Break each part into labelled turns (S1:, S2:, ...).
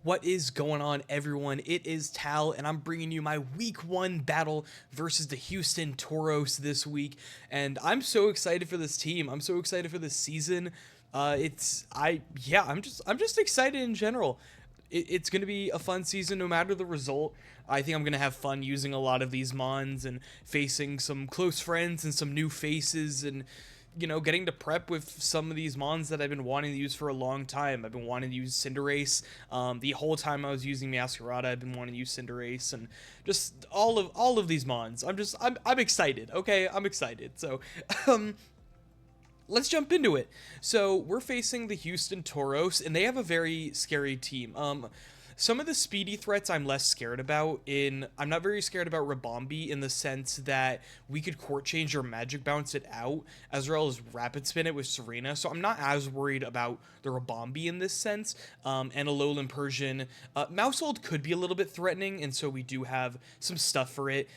S1: What is going on, everyone? It is Tal, and I'm bringing you my week 1 battle versus the Houston Tauros this week. And I'm so excited for this team. I'm so excited for this season. I'm just excited in general. It's going to be a fun season no matter the result. I think I'm going to have fun using a lot of these mons and facing some close friends and some new faces and getting to prep with some of these mons that I've been wanting to use for a long time. I've been wanting to use Cinderace. The whole time I was using Masquerada, I've been wanting to use Cinderace, and just all of these mons. I'm excited. Okay, I'm excited. So, let's jump into it. So we're facing the Houston Tauros, and they have a very scary team. Some of the speedy threats I'm less scared about. I'm not very scared about Rabombi in the sense that we could Court Change or Magic Bounce it out, as well as Rapid Spin it with Serena. So I'm not as worried about the Rabombi in this sense. And Alolan Persian. Mousehold could be a little bit threatening, and so we do have some stuff for it.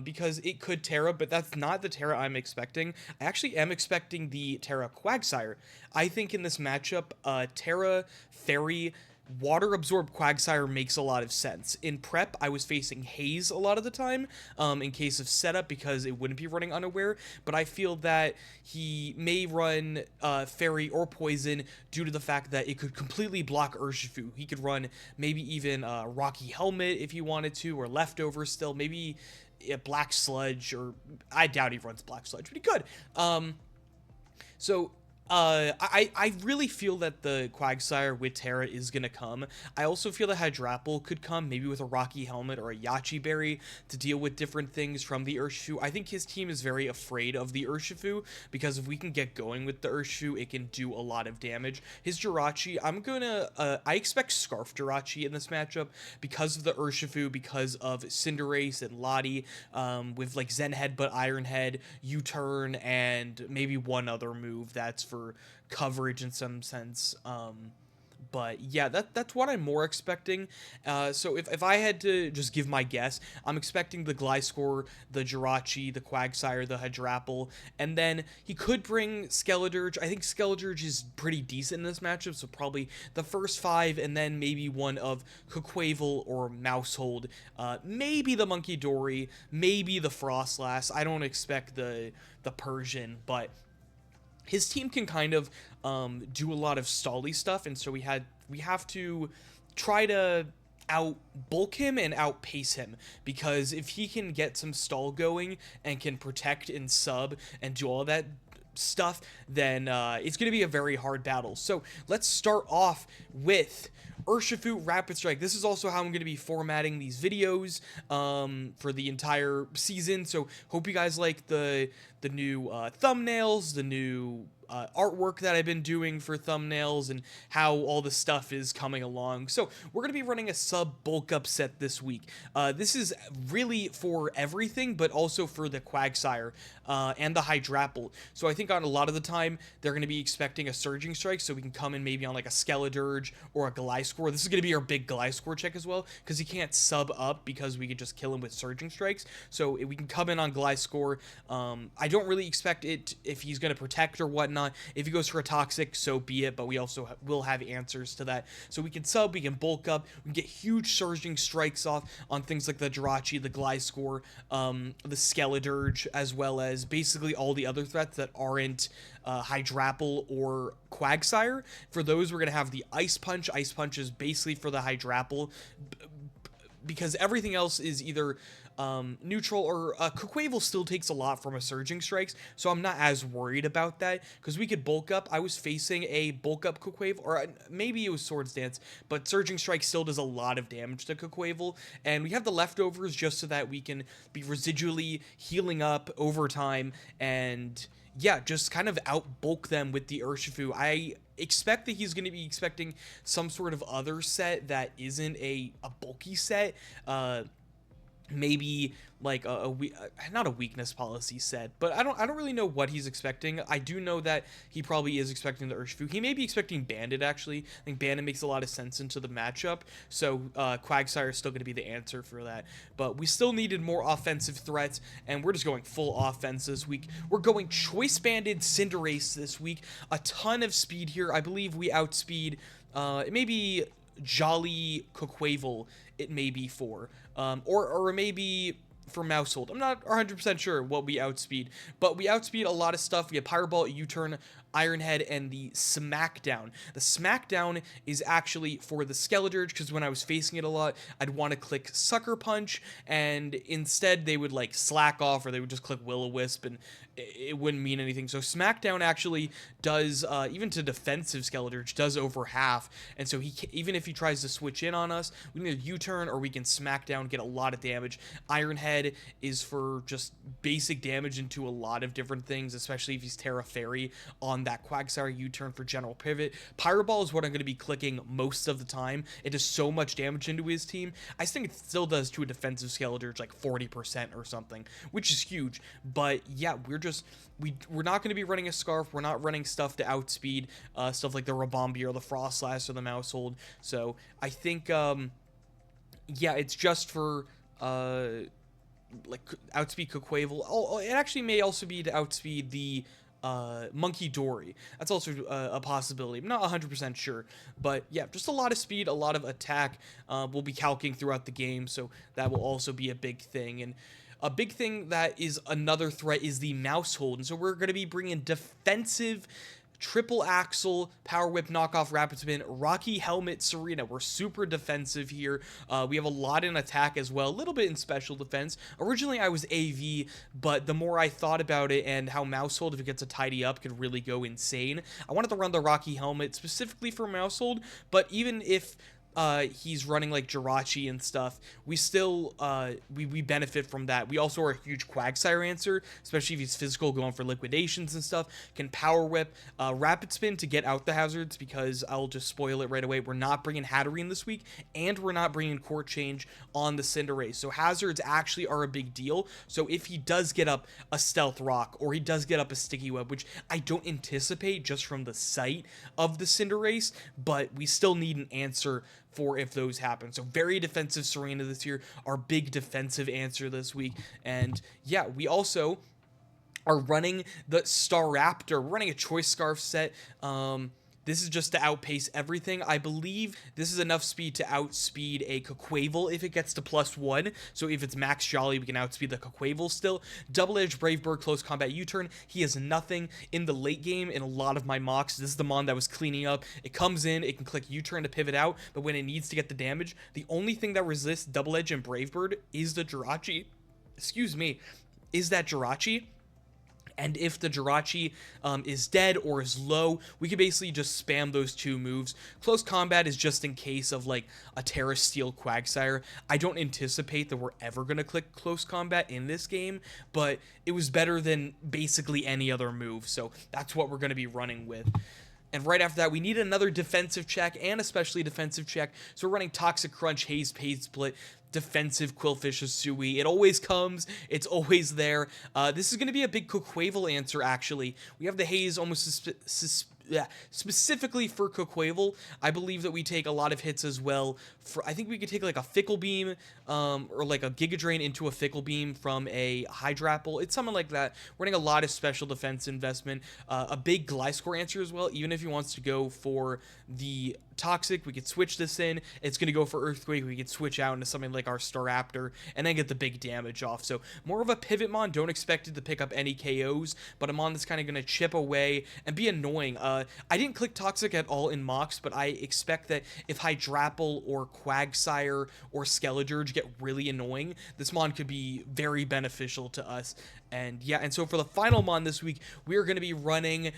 S1: Because it could Terra, but that's not the Terra I'm expecting. I actually am expecting the Terra Quagsire. I think in this matchup, Terra, Fairy, Water Absorb Quagsire makes a lot of sense. In prep, I was facing Haze a lot of the time, in case of setup, because it wouldn't be running Unaware, but I feel that he may run Fairy or Poison due to the fact that it could completely block Urshifu. He could run maybe even Rocky Helmet if he wanted to, or Leftover still, maybe Black Sludge, or I doubt he runs Black Sludge, but he could. I really feel that the Quagsire with Terra is going to come. I also feel that Hydrapple could come, maybe with a Rocky Helmet or a Yachi Berry to deal with different things from the Urshifu. I think his team is very afraid of the Urshifu, because if we can get going with the Urshifu, it can do a lot of damage. His Jirachi, I expect Scarf Jirachi in this matchup because of the Urshifu, because of Cinderace and Lottie, with like Zen Headbutt, Iron Head, U-Turn, and maybe one other move that's for coverage in some sense. But yeah, that's what I'm more expecting. So if I had to just give my guess, I'm expecting the Gliscor, the Jirachi, the Quagsire, the Hydrapple, and then he could bring Skeledirge. I think Skeledirge is pretty decent in this matchup, so probably the first 5, and then maybe one of Quaquaval or Mousehold, maybe the Monkey Dory, maybe the Frostlass. I don't expect the Persian, but his team can kind of do a lot of stally stuff, and so we have to try to out bulk him and outpace him, because if he can get some stall going and can protect and sub and do all that stuff, then it's going to be a very hard battle. So let's start off with Urshifu Rapid Strike. This is also how I'm going to be formatting these videos for the entire season. So hope you guys like the new thumbnails, the new artwork that I've been doing for thumbnails, and how all the stuff is coming along. So we're going to be running a sub bulk up set this week. This is really for everything, but also for the Quagsire and the Hydrapple. So I think on a lot of the time, they're going to be expecting a Surging Strike, so we can come in maybe on like a Skeledirge or a Gliscor. This is going to be our big Gliscor check as well, because he can't sub up because we could just kill him with Surging Strikes. So we can come in on Gliscor. I don't really expect it if he's going to protect or whatnot. If he goes for a Toxic, so be it, but we also will have answers to that. So we can sub, we can bulk up, we can get huge Surging Strikes off on things like the Jirachi, the Gliscor, the Skeledirge, as well as basically all the other threats that aren't Hydrapple or Quagsire. For those, we're going to have the Ice Punch. Ice Punch is basically for the Hydrapple, because everything else is either neutral, or Quaquaval still takes a lot from a Surging Strikes, so I'm not as worried about that, because we could bulk up. I was facing a bulk up Quaquaval, or maybe it was Swords Dance, but Surging Strike still does a lot of damage to Quaquaval, and we have the Leftovers just so that we can be residually healing up over time, and yeah, just kind of out bulk them with the Urshifu. I expect that he's going to be expecting some sort of other set that isn't a bulky set, maybe like not a weakness policy set, but I don't really know what he's expecting. I do know that he probably is expecting the Urshifu. He may be expecting Bandit, actually. I think Bandit makes a lot of sense into the matchup, so Quagsire is still going to be the answer for that. But we still needed more offensive threats, and we're just going full offense this week. We're going Choice Banded Cinderace this week. A ton of speed here. I believe we outspeed maybe Jolly Coquavel it may be for, or maybe for Mousehold. I'm not 100% sure what we outspeed, but we outspeed a lot of stuff. We have Fireball, U-Turn, Iron Head, and the Smackdown. The Smackdown is actually for the Skeledirge, because when I was facing it a lot, I'd want to click Sucker Punch, and instead they would like slack off, or they would just click Will-O-Wisp, and it wouldn't mean anything. So Smackdown actually does, even to defensive Skeledirge, does over half, and so even if he tries to switch in on us, we can either U-Turn or we can Smackdown, get a lot of damage. Iron Head is for just basic damage into a lot of different things, especially if he's Terra Fairy on that Quagsire U-Turn for general pivot. Pyro is what I'm going to be clicking most of the time. It does so much damage into his team. I think it still does to a defensive Skeledirge like 40% or something, which is huge. But yeah, we're not going to be running a Scarf. We're not running stuff to outspeed stuff like the Rabombi or the Frostlass or the Mousehold. So I think yeah, it's just for like outspeed Coquavel. Oh, it actually may also be to outspeed the Monkey Dory. That's also a possibility. I'm not 100% sure, but yeah, just a lot of speed, a lot of attack. We'll be calcing throughout the game, so that will also be a big thing. And a big thing that is another threat is the Mousehold, and so we're going to be bringing defensive Triple Axle, Power Whip, Knockoff, Rapid Spin, Rocky Helmet, Serena. We're super defensive here. We have a lot in attack as well, a little bit in special defense. Originally, I was AV, but the more I thought about it and how Mousehold, if it gets a tidy up, could really go insane, I wanted to run the Rocky Helmet specifically for Mousehold, but even if he's running like Jirachi and stuff, we still we benefit from that. We also are a huge Quagsire answer, especially if he's physical, going for liquidations and stuff. Can Power Whip, Rapid Spin to get out the hazards, because I'll just spoil it right away. We're not bringing Hatterene this week, and we're not bringing Court Change on the Cinderace, so hazards actually are a big deal. So if he does get up a Stealth Rock, or he does get up a Sticky Web, which I don't anticipate just from the sight of the Cinderace, but we still need an answer for if those happen. So very defensive Serena this year, our big defensive answer this week. And yeah, we also are running the Staraptor. We're running a Choice Scarf set. This is just to outpace everything. I believe this is enough speed to outspeed a Coquavel if it gets to +1. So if it's Max Jolly, we can outspeed the Coquavel still. Double Edge Brave Bird, Close Combat U-Turn. He has nothing in the late game in a lot of my mocks. This is the Mon that was cleaning up. It comes in, it can click U-Turn to pivot out, but when it needs to get the damage, the only thing that resists Double Edge and Brave Bird is the Jirachi. Excuse me, is that Jirachi. And if the Jirachi is dead or is low, we can basically just spam those two moves. Close Combat is just in case of like a Terra Steel Quagsire. I don't anticipate that we're ever going to click Close Combat in this game, but it was better than basically any other move, so that's what we're going to be running with. And right after that, we need another defensive check, and especially defensive check. So we're running Toxic Crunch, Haze, Paid Split, defensive Quillfish Asui. It always comes. It's always there. This is going to be a big Coquavel answer, actually. We have the Haze almost specifically for Coquavel. I believe that we take a lot of hits as well. I think we could take like a Fickle Beam or like a Giga Drain into a Fickle Beam from a Hydrapple. It's something like that. We're running a lot of special defense investment. A big Gliscor answer as well. Even if he wants to go for the Toxic, we could switch this in. It's going to go for Earthquake. We could switch out into something like our Staraptor and then get the big damage off. So more of a pivot Mon. Don't expect it to pick up any KOs, but a Mon that's kind of going to chip away and be annoying. I didn't click Toxic at all in mocks, but I expect that if Hydrapple or Quagsire or Skeledirge get really annoying, this Mon could be very beneficial to us. And yeah, and so for the final Mon this week, we are going to be running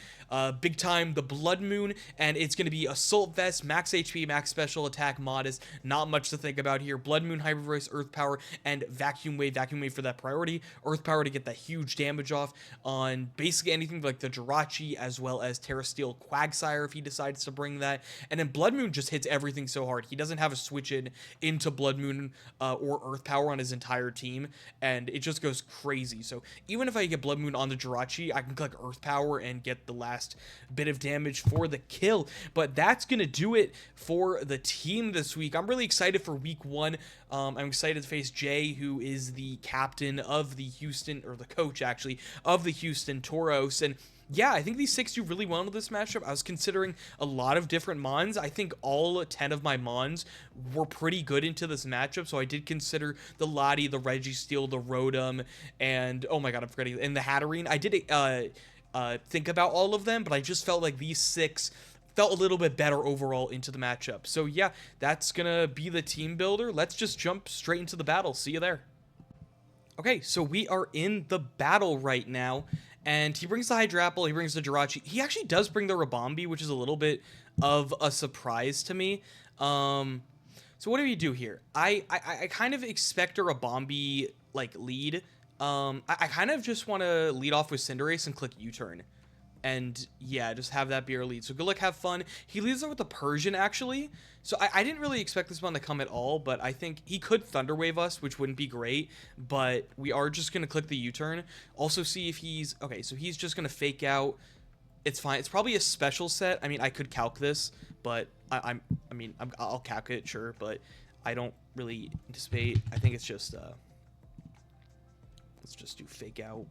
S1: big time the Blood Moon, and it's going to be Assault Vest, max HP, max special attack, modest. Not much to think about here. Blood Moon, Hyper Voice, Earth Power, and Vacuum Wave. Vacuum Wave for that priority. Earth Power to get that huge damage off on basically anything like the Jirachi, as well as Terra Steel Quagsire if he decides to bring that. And then Blood Moon just hits everything so hard. He doesn't have a switch in into Blood Moon or Earth Power on his entire team, and it just goes crazy. So even if I get Blood Moon on the Jirachi, I can click Earth Power and get the last bit of damage for the kill. But that's going to do it it for the team this week. I'm really excited for week 1. I'm excited to face Jay, who is the captain of the Houston, or the coach actually, of the Houston Tauros. And yeah, I think these 6 do really well into this matchup. I was considering a lot of different mons. I think all 10 of my mons were pretty good into this matchup, so I did consider the Lottie, the Registeel, the Rotom, and oh my god, I'm forgetting, and the Hatterene. I did think about all of them, but I just felt like these 6 felt a little bit better overall into the matchup. So yeah, that's gonna be the team builder. Let's just jump straight into the battle. See you there. Okay, so we are in the battle right now, and he brings the Hydrapple, he brings the Jirachi. He actually does bring the Rabombi, which is a little bit of a surprise to me. So what do we do here? I kind of expect a Rabombi, like, lead. I kind of just want to lead off with Cinderace and click U-turn. And yeah, just have that be our lead. So good luck, have fun. He leads it with the Persian, actually. So I didn't really expect this one to come at all, but I think he could Thunder Wave us, which wouldn't be great. But we are just going to click the U-turn. Also see if he's... Okay, so he's just going to fake out. It's fine. It's probably a special set. I mean, I could calc this, but I'll calc it, sure. But I don't really anticipate. I think it's just... let's just do fake out.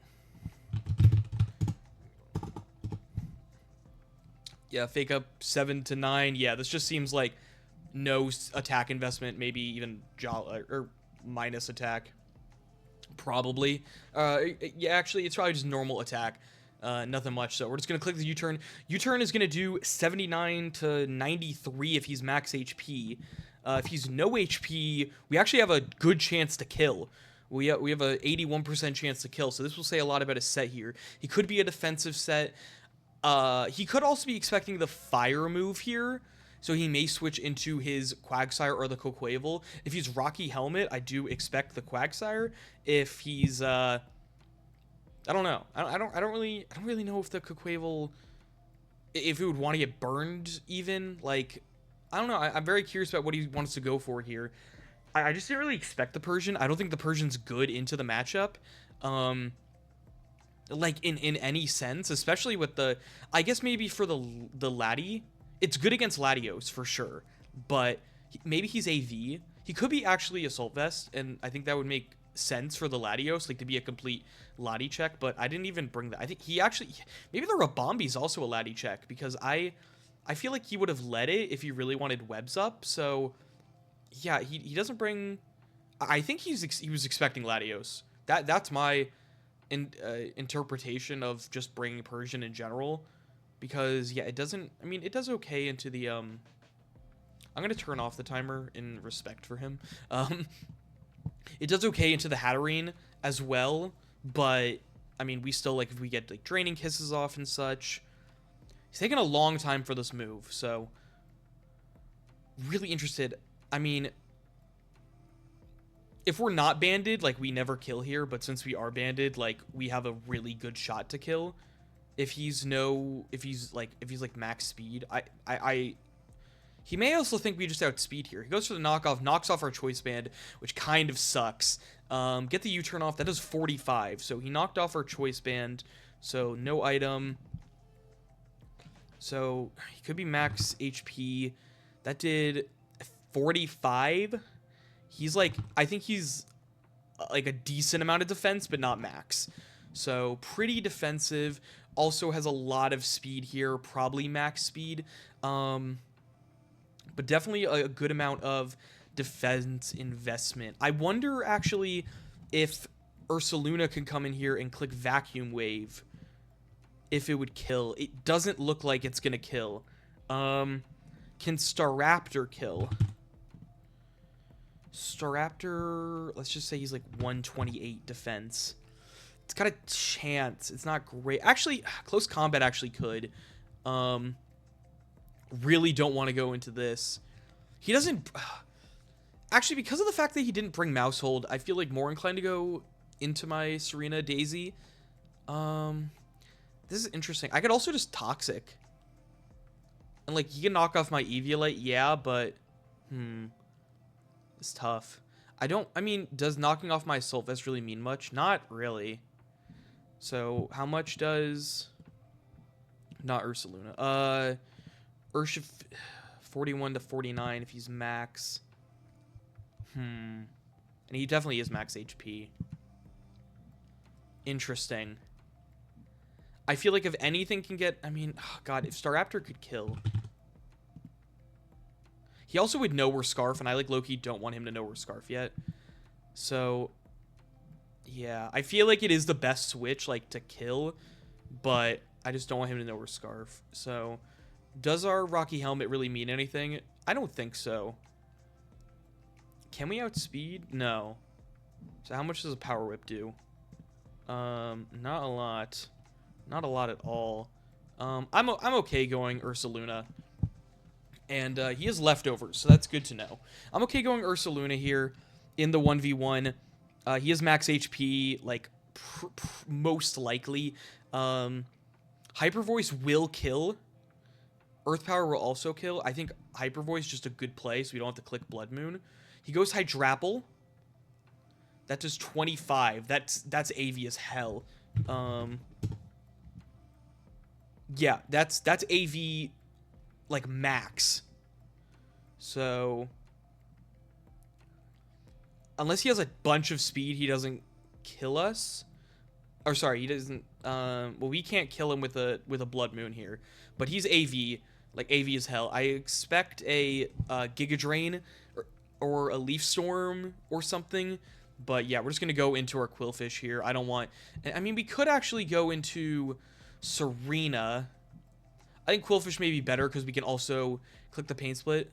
S1: Yeah, fake up 7 to 9. Yeah, this just seems like no attack investment, maybe even or minus attack. Probably. Yeah, actually, it's probably just normal attack. Nothing much. So we're just going to click the U-turn. U-turn is going to do 79 to 93 if he's max HP. If he's no HP, we actually have a good chance to kill. We have a 81% chance to kill, so this will say a lot about his set here. He could be a defensive set. He could also be expecting the fire move here, so he may switch into his Quagsire or the Coquavel. If he's Rocky Helmet, I do expect the Quagsire. If he's I don't know. I don't really know if the Coquavel, if he would want to get burned even. Like, I don't know. I'm very curious about what he wants to go for here. I just didn't really expect the Persian. I don't think the Persian's good into the matchup. Like in any sense, especially with the, I guess maybe for the Laddie, it's good against Latios for sure, but maybe he's AV. He could be actually Assault Vest, and I think that would make sense for the Latios, like to be a complete Laddie check, but I didn't even bring that. I think he actually, maybe the Rabombi is also a Laddie check, because I feel like he would have led it if he really wanted webs up, so yeah, he doesn't bring, I think he was expecting Latios. That's my interpretation of just bringing Persian in general, because yeah, it doesn't, I mean, it does okay into the I'm gonna turn off the timer in respect for him. It does okay into the Hatterene as well, but I mean, we still, like, if we get like Draining Kisses off and such, he's taking a long time for this move, so really interested. I mean, if we're not banded, like, we never kill here, but since we are banded, like, we have a really good shot to kill. If he's like max speed, he may also think we just outspeed here. He goes for the knockoff, knocks off our choice band, which kind of sucks. Get the U-turn off, that does 45, so he knocked off our choice band, so no item. So he could be max HP. That did 45. He's like, I think he's like a decent amount of defense, but not max. So pretty defensive. Also has a lot of speed here, probably max speed. But definitely a good amount of defense investment. I wonder actually if Ursaluna can come in here and click Vacuum Wave, if it would kill. It doesn't look like it's gonna kill. Can Staraptor kill? Staraptor, let's just say he's like 128 defense. It's got a chance. It's not great. Actually, close combat actually could. Really don't want to go into this. He doesn't... Actually, because of the fact that he didn't bring Mousehold, I feel like more inclined to go into my Serena Daisy. This is interesting. I could also just Toxic. And, like, he can knock off my Eviolite, yeah, but... It's tough. I mean, does knocking off my Assault Vest really mean much? Not really. So, how much does... Not Ursaluna. 41 to 49 if he's max. And he definitely is max HP. Interesting. I feel like if anything can get... I mean, oh God, if Staraptor could kill... He also would know we're Scarf, and I, like, low-key don't want him to know we're Scarf yet. So, yeah. I feel like it is the best switch, like, to kill, but I just don't want him to know we're Scarf. So, does our Rocky Helmet really mean anything? I don't think so. Can we outspeed? No. So, how much does a Power Whip do? Not a lot. Not a lot at all. I'm okay going Ursaluna. And he has leftovers, so that's good to know. I'm okay going Ursaluna here in the 1v1. He has max HP, like, most likely. Hyper Voice will kill. Earth Power will also kill. I think Hyper Voice is just a good play, so we don't have to click Blood Moon. He goes Hydrapple. That does 25. That's AV as hell. Yeah, that's AV... like max. So unless he has a bunch of speed, he doesn't kill us. Or sorry, he doesn't well, we can't kill him with a Blood Moon here. But he's AV, like AV as hell. I expect a Giga Drain or a Leaf Storm or something. But yeah, we're just gonna go into our Quillfish here. I don't want... I mean, we could actually go into Serena. I think Quillfish may be better because we can also click the Pain Split.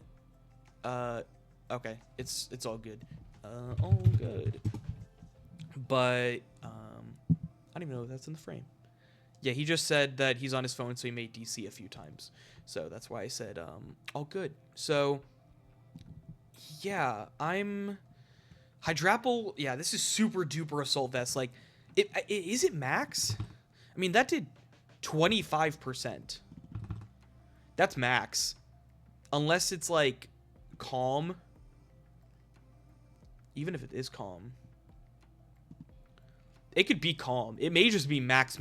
S1: Okay, it's all good. All good. But I don't even know if that's in the frame. Yeah, he just said that he's on his phone, so he made DC a few times. So that's why I said all good. So yeah, I'm Hydrapple. Yeah, this is super duper Assault Vest. Like, is it max? I mean, that did 25%. That's max. Unless it's, like, calm. Even if it is calm. It could be calm. It may just be max.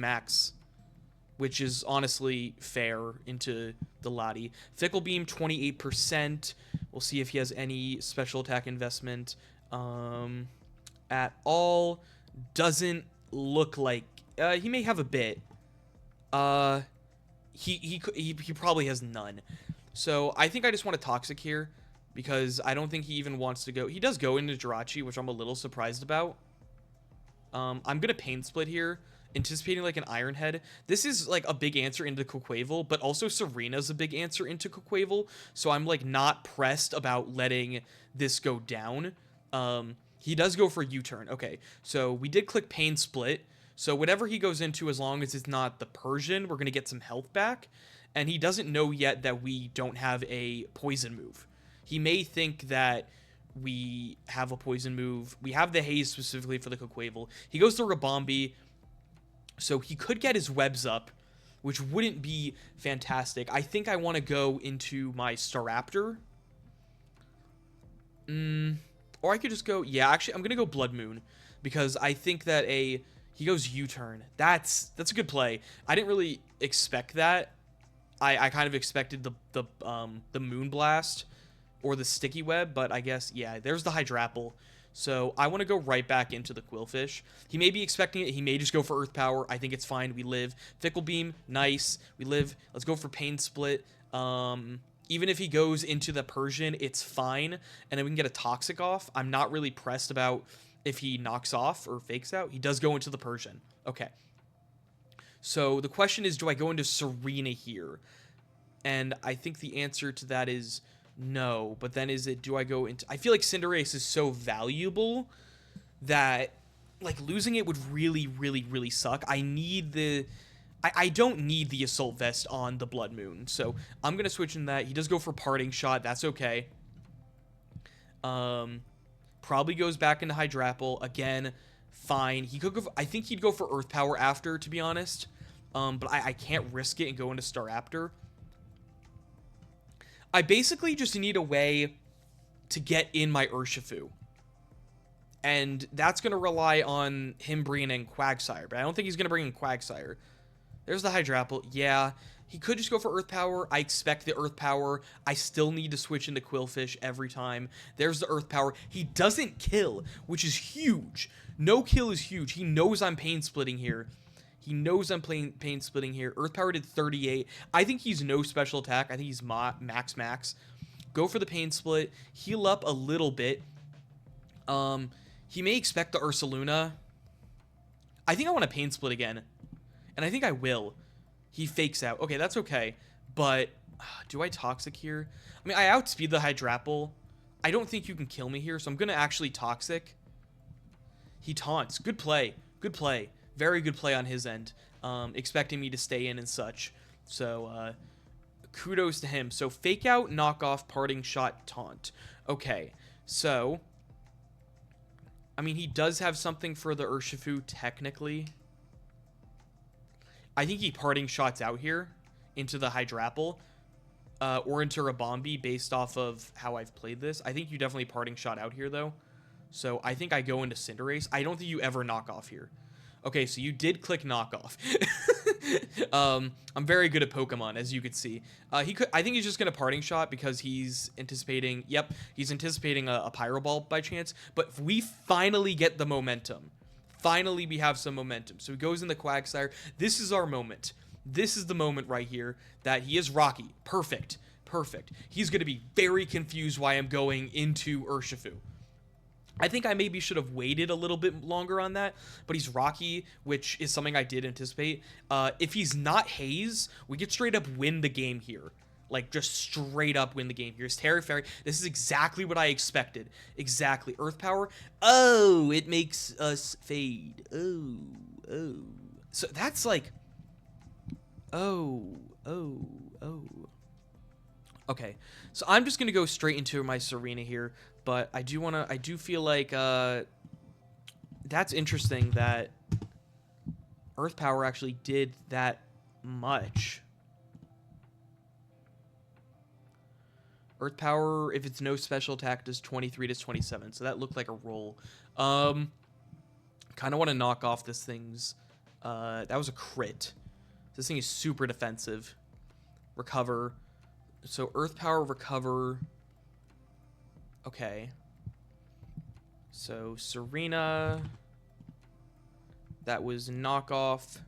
S1: Which is honestly fair into the Lottie. Fickle Beam, 28%. We'll see if he has any special attack investment. At all. Doesn't look like... he may have a bit. He probably has none. So I think I just want a Toxic here because I don't think he even wants to go. He does go into Jirachi, which I'm a little surprised about. I'm going to Pain Split here, anticipating like an Iron Head. This is like a big answer into Quaquaval, but also Serena's a big answer into Quaquaval. So I'm like not pressed about letting this go down. He does go for U-turn. Okay, so we did click Pain Split. So whatever he goes into, as long as it's not the Persian, we're going to get some health back. And he doesn't know yet that we don't have a poison move. He may think that we have a poison move. We have the Haze specifically for the Quaquaval. He goes to Rabombi. So he could get his webs up, which wouldn't be fantastic. I think I want to go into my Staraptor. Or I could just go... Yeah, actually, I'm going to go Blood Moon. Because I think that he goes U-turn. That's a good play. I didn't really expect that. I kind of expected the Moon Blast or the Sticky Web, but I guess, yeah, there's the Hydrapple. So I want to go right back into the Quillfish. He may be expecting it. He may just go for Earth Power. I think it's fine. We live. Fickle Beam, nice. We live. Let's go for Pain Split. Even if he goes into the Persian, it's fine. And then we can get a Toxic off. I'm not really pressed about if he knocks off or fakes out. He does go into the Persian. Okay. So the question is, do I go into Serena here? And I think the answer to that is no. But then do I go into... I feel like Cinderace is so valuable that, like, losing it would really, really, really suck. I need the... I don't need the Assault Vest on the Blood Moon. So I'm going to switch in that. He does go for Parting Shot. That's okay. Probably goes back into Hydrapple. Again, fine. He could go... I think he'd go for Earth Power after, to be honest. But I can't risk it and go into Staraptor. I basically just need a way to get in my Urshifu. And that's going to rely on him bringing in Quagsire. But I don't think he's going to bring in Quagsire. There's the Hydrapple. Yeah, He could just go for Earth Power. I expect the Earth Power. I still need to switch into Quillfish every time. There's the Earth Power. He doesn't kill, which is huge. No kill is huge. He knows I'm pain splitting here. He knows I'm playing pain splitting here. Earth Power did 38. I think he's no special attack. I think he's max. Go for the pain split. Heal up a little bit. He may expect the Ursaluna. I think I want to pain split again. And I think I will. He fakes out. Okay, that's okay. But do I Toxic here? I mean, I outspeed the Hydrapple. I don't think you can kill me here, so I'm going to actually Toxic. He taunts. Good play. Good play. Very good play on his end. Expecting me to stay in and such. So, kudos to him. So, fake out, knock off, parting shot, taunt. Okay, so... I mean, he does have something for the Urshifu, technically. I think he parting shots out here into the Hydrapple. Or into Rabombi based off of how I've played this. I think you definitely parting shot out here, though. So, I think I go into Cinderace. I don't think you ever knock off here. Okay, so you did click knockoff. I'm very good at Pokemon, as you could see. I think he's just going to parting shot because he's anticipating... Yep, he's anticipating a Pyro Ball by chance. But we finally get the momentum. Finally, we have some momentum. So he goes in the Quagsire. This is our moment. This is the moment right here that he is Rocky. Perfect. Perfect. He's going to be very confused why I'm going into Urshifu. I think I maybe should have waited a little bit longer on that, but he's Rocky, which is something I did anticipate. If he's not Haze, we could straight up win the game here. Like, just straight up win the game here. It's Terra Fairy. This is exactly what I expected. Exactly. Earth Power. Oh, it makes us fade. Oh. So that's like... Oh. Okay, so I'm just going to go straight into my Serena here, but I do feel like that's interesting that Earth Power actually did that much. Earth Power, if it's no special attack, does 23 to 27, so that looked like a roll. Kind of want to knock off this thing's... that was a crit. This thing is super defensive. Recover... So, Earth Power, Recover. Okay. So, Serena. That was Knockoff.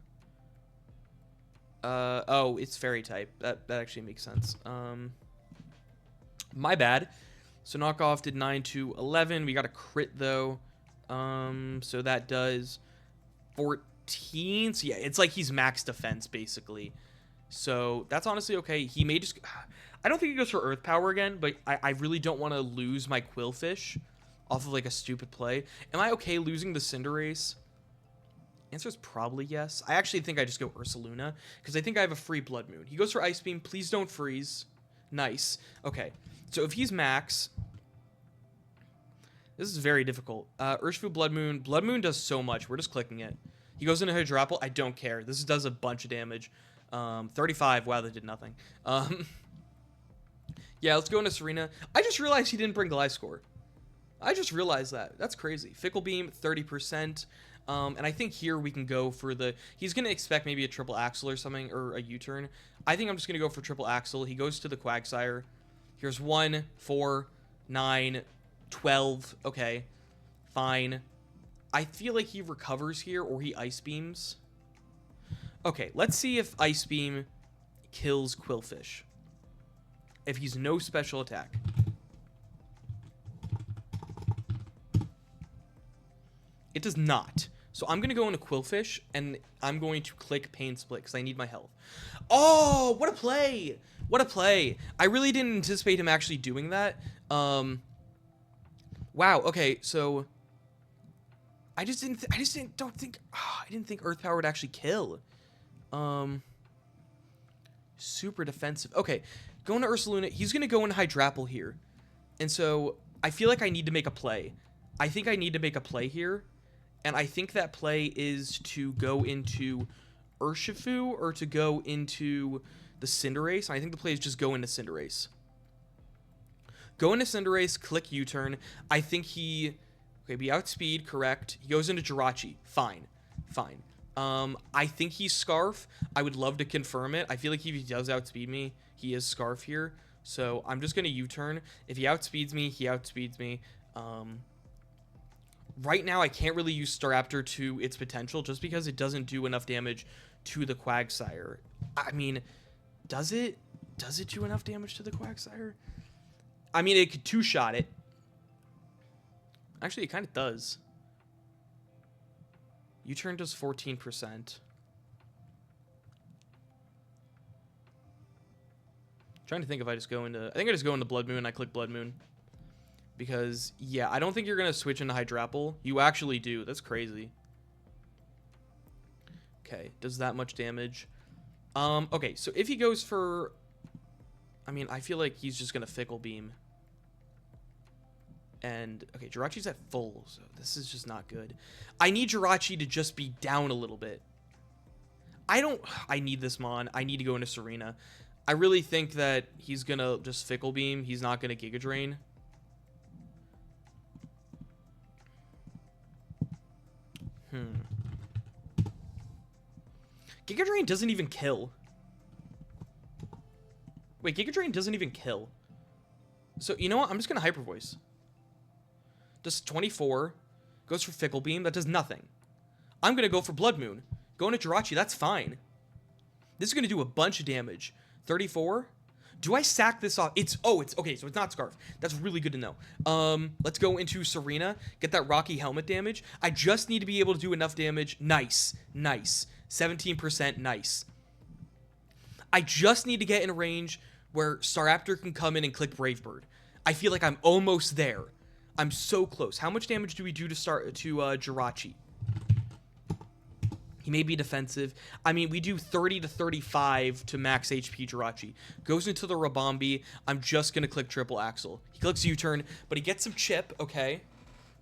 S1: Oh, it's Fairy type. That actually makes sense. My bad. So, Knockoff did 9 to 11. We got a crit, though. So, that does 14. So, yeah, it's like he's max defense, basically. So, that's honestly okay. He may just... I don't think he goes for Earth Power again, but I really don't want to lose my Quillfish off of, like, a stupid play. Am I okay losing the Cinderace? Answer is probably yes. I actually think I just go Ursaluna, because I think I have a free Blood Moon. He goes for Ice Beam. Please don't freeze. Nice. Okay. So, if he's max... This is very difficult. Urshifu, Blood Moon. Blood Moon does so much. We're just clicking it. He goes into Hydrapple. I don't care. This does a bunch of damage. 35. Wow, that did nothing. Yeah, let's go into Serena. I just realized he didn't bring Gliscor. I just realized that. That's crazy. Fickle Beam, 30%. And I think here we can go for the... He's going to expect maybe a triple axle or something, or a U-turn. I think I'm just going to go for triple axle. He goes to the Quagsire. Here's 1, 4, 9, 12. Okay, fine. I feel like he recovers here, or he Ice Beams. Okay, let's see if Ice Beam kills Quillfish. If he's no special attack. It does not. So I'm going to go into Quillfish, and I'm going to click Pain Split, because I need my health. Oh, what a play! What a play! I really didn't anticipate him actually doing that. Wow, okay, so... I didn't think Earth Power would actually kill. Super defensive. Okay, going to Ursaluna. He's going to go into Hydrapple here. And so, I feel like I need to make a play. I think I need to make a play here. And I think that play is to go into Urshifu or to go into the Cinderace. And I think the play is just go into Cinderace. Go into Cinderace, click U-turn. I think he... Okay, be outspeed, correct. He goes into Jirachi. Fine. Fine. I think he's Scarf. I would love to confirm it. I feel like if he does outspeed me, he is Scarf here. So I'm just going to U-turn. If he outspeeds me, he outspeeds me. Right now, I can't really use Staraptor to its potential just because it doesn't do enough damage to the Quagsire. I mean, does it? Does it do enough damage to the Quagsire? I mean, it could two-shot it. Actually, it kind of does. U-turn does 14%. Trying to think if I just go into... I think I just go into Blood Moon and I click Blood Moon. Because, yeah, I don't think you're going to switch into Hydrapple. You actually do. That's crazy. Okay, does that much damage. Okay, so if he goes for... I mean, I feel like he's just going to Fickle Beam. And, okay, Jirachi's at full, so this is just not good. I need Jirachi to just be down a little bit. I need this Mon. I need to go into Serena. I really think that he's going to just Fickle Beam. He's not going to Giga Drain. Giga Drain doesn't even kill. Wait, Giga Drain doesn't even kill. So, you know what? I'm just going to Hyper Voice. Does 24. Goes for Fickle Beam. That does nothing. I'm going to go for Blood Moon. Going to Jirachi. That's fine. This is going to do a bunch of damage. 34. Do I sack this off? It's okay, so it's not Scarf. That's really good to know. Let's go into Serena. Get that Rocky Helmet damage. I just need to be able to do enough damage. Nice. Nice. 17%. Nice. I just need to get in a range where Staraptor can come in and click Brave Bird. I feel like I'm almost there. I'm so close. How much damage do we do to Jirachi? He may be defensive. I mean, we do 30 to 35 to max HP Jirachi. Goes into the Rabombi. I'm just going to click Triple Axle. He clicks U-turn, but he gets some chip, okay?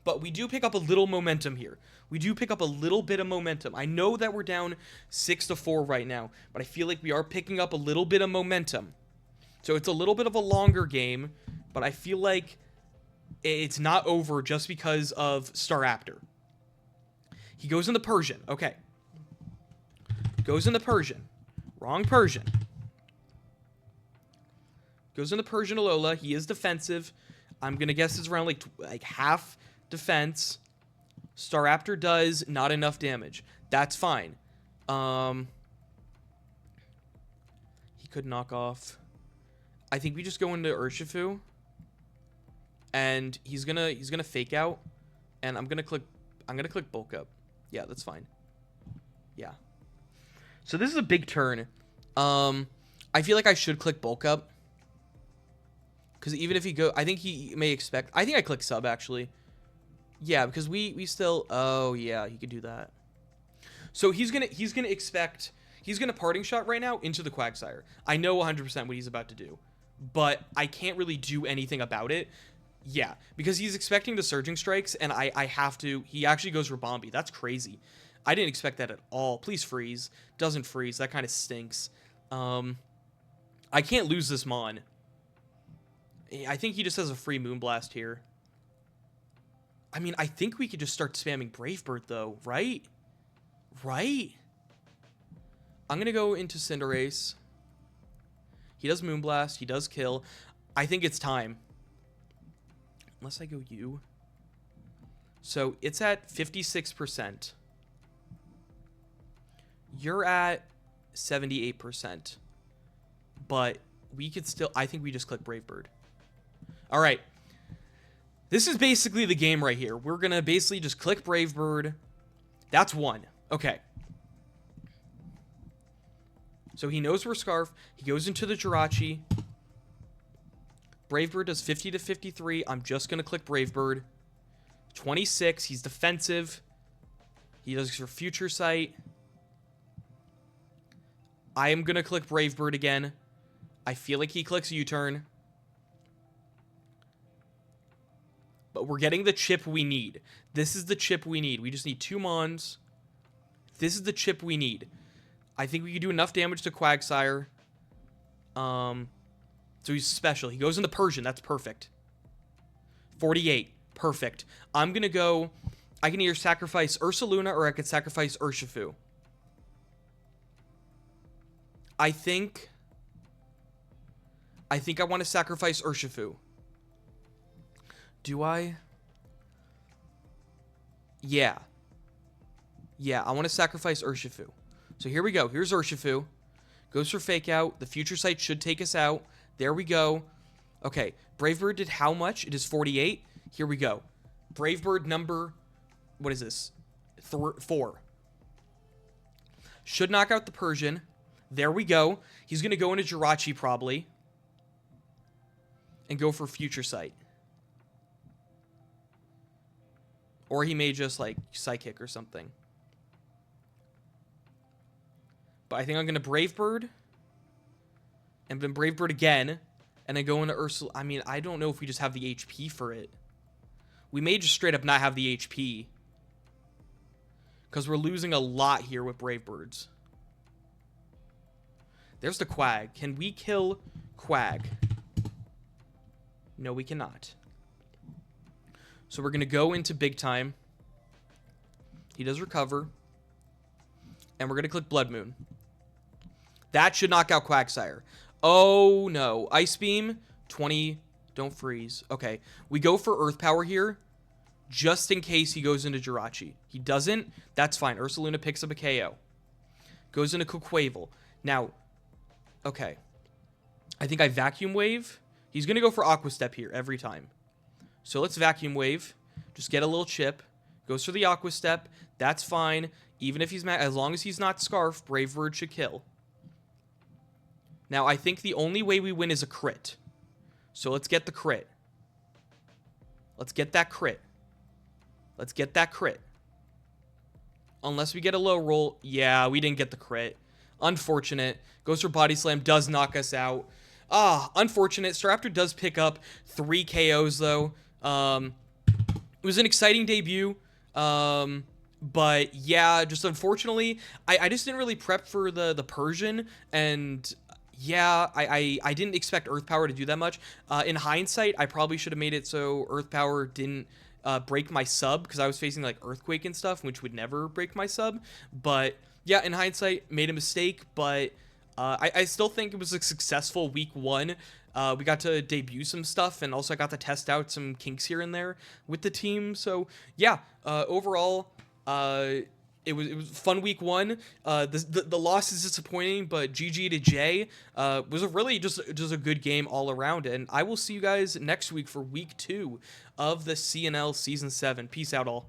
S1: But we do pick up a little momentum here. We do pick up a little bit of momentum. I know that we're down 6-4 right now, but I feel like we are picking up a little bit of momentum. So it's a little bit of a longer game, but I feel like it's not over just because of Staraptor. He goes into Persian. Okay. Goes into Persian. Wrong Persian. Goes into Persian Alola. He is defensive. I'm going to guess it's around like half defense. Staraptor does not enough damage. That's fine. He could knock off. I think we just go into Urshifu. And he's gonna fake out. And I'm gonna click bulk up. Yeah, that's fine. Yeah. So this is a big turn. I feel like I should click bulk up. Because even if he I think he may expect... I think I click sub, actually. Yeah, because we still... Oh, yeah, he could do that. So he's gonna expect... He's gonna Parting Shot right now into the Quagsire. I know 100% what he's about to do. But I can't really do anything about it. Yeah, because he's expecting the Surging Strikes, and I have to... He actually goes Rabombi. That's crazy. I didn't expect that at all. Please freeze. Doesn't freeze. That kind of stinks. I can't lose this Mon. I think he just has a free Moonblast here. I mean, I think we could just start spamming Brave Bird, though, right? Right? I'm going to go into Cinderace. He does Moonblast. He does kill. I think it's time. Unless I go U. So, it's at 56%. You're at 78%. But we could still... I think we just click Brave Bird. All right. This is basically the game right here. We're going to basically just click Brave Bird. That's one. Okay. So he knows we're Scarf. He goes into the Jirachi. Brave Bird does 50 to 53. I'm just going to click Brave Bird. 26. He's defensive. He does for Future Sight. I am going to click Brave Bird again. I feel like he clicks U-turn. But we're getting the chip we need. This is the chip we need. We just need 2 Mons. This is the chip we need. I think we can do enough damage to Quagsire. So he's special. He goes into Persian. That's perfect. 48. Perfect. I'm going to go... I can either sacrifice Ursaluna or I could sacrifice Urshifu. I think I want to sacrifice Urshifu. Do I? Yeah. Yeah, I want to sacrifice Urshifu. So here we go. Here's Urshifu. Goes for Fake Out. The Future Sight should take us out. There we go. Okay, Brave Bird did how much? It is 48. Here we go. Brave Bird number... What is this? 4. Should knock out the Persian. There we go. He's going to go into Jirachi probably. And go for Future Sight. Or he may just, like, Psychic or something. But I think I'm going to Brave Bird. And then Brave Bird again. And then go into Ursula. I mean, I don't know if we just have the HP for it. We may just straight up not have the HP. Because we're losing a lot here with Brave Birds. There's the Quag. Can we kill Quag? No, we cannot. So we're going to go into Big Time. He does recover. And we're going to click Blood Moon. That should knock out Quagsire. Oh, no. Ice Beam, 20. Don't freeze. Okay. We go for Earth Power here, just in case he goes into Jirachi. He doesn't. That's fine. Ursaluna picks up a KO. Goes into Quaquaval. Now, okay. I think I Vacuum Wave. He's going to go for Aqua Step here every time. So let's Vacuum Wave. Just get a little chip. Goes for the Aqua Step. That's fine. Even if he's mad, as long as he's not Scarf, Brave Bird should kill. Now, I think the only way we win is a crit. So let's get the crit. Let's get that crit. Let's get that crit. Unless we get a low roll. Yeah, we didn't get the crit. Unfortunate. Goes for Body Slam. Does knock us out. Unfortunate. STARAPTOR does pick up 3 KOs, though. It was an exciting debut. But, yeah, just unfortunately, I just didn't really prep for the Persian. And... yeah, I didn't expect Earth Power to do that much. In hindsight, I probably should have made it so Earth Power didn't break my sub, because I was facing like Earthquake and stuff, which would never break my sub. But yeah, in hindsight, made a mistake, but I still think it was a successful week 1. We got to debut some stuff, and also I got to test out some kinks here and there with the team. So yeah, overall, it was fun week 1. The loss is disappointing, but GG to Jay was a really just a good game all around. And I will see you guys next week for week 2 of the CNL Season 7. Peace out, all.